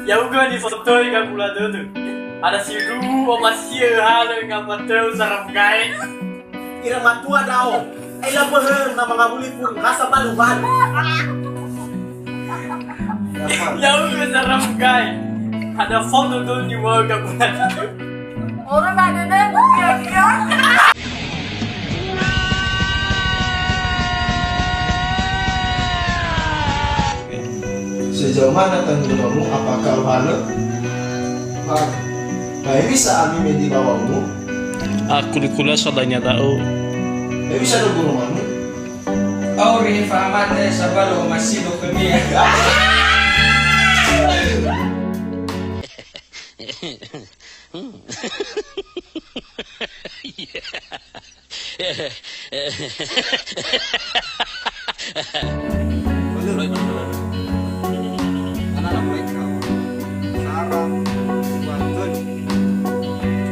Ya uga ni foto yang pula tu. Ada si Ru sama si halo yang mateu sarap gai. Ira matua dao. Ay labahan na mga bulipon hasa baluban. Ya uga sarap gai. Ada foto tu ni warga pula tu. Orang ada deh, kira-kira. Sejauh mana tanggunganmu? Apakah halo? Baik bisa kami di bawahmu. Aku dikula sadanya tao. Baik bisa dong rumahmu. Auri famate sabalo masido kami.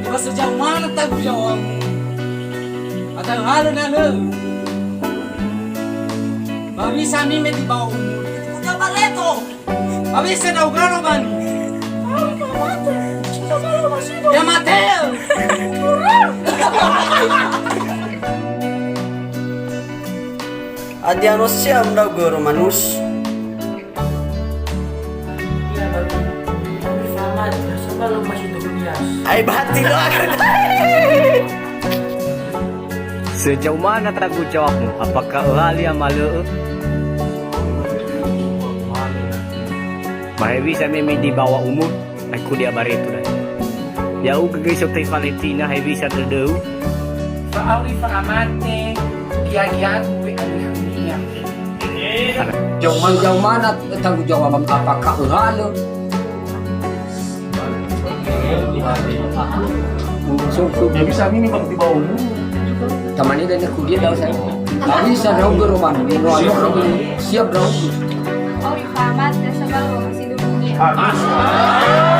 Iba sejauh mana tanggung jawab? Atau hal nana? Babisa mimi di bawah umur. Kita baleto. Babisa daw gano man. Ya Mateo. Adiano siya daw guru manus. Ay bati lo agad. Sejauh mana tanggung jawabmu? Apakah ahli amalu? Bahaya bisa mimi di bawah umur. Aku dia bareto dah. Ya uga guys okey Valentina hay bisa terdeu. Auri famate kiagian we alihnya. Jauh mana tanggung jawab apakah hal? So, Ya bisa mimi pag di bawahmu. teman ini dari kuliah daw saya. Kami sa daw guru man, siap daw. Oh, ipamat, nasa balo, kasi dumungi. Bisa.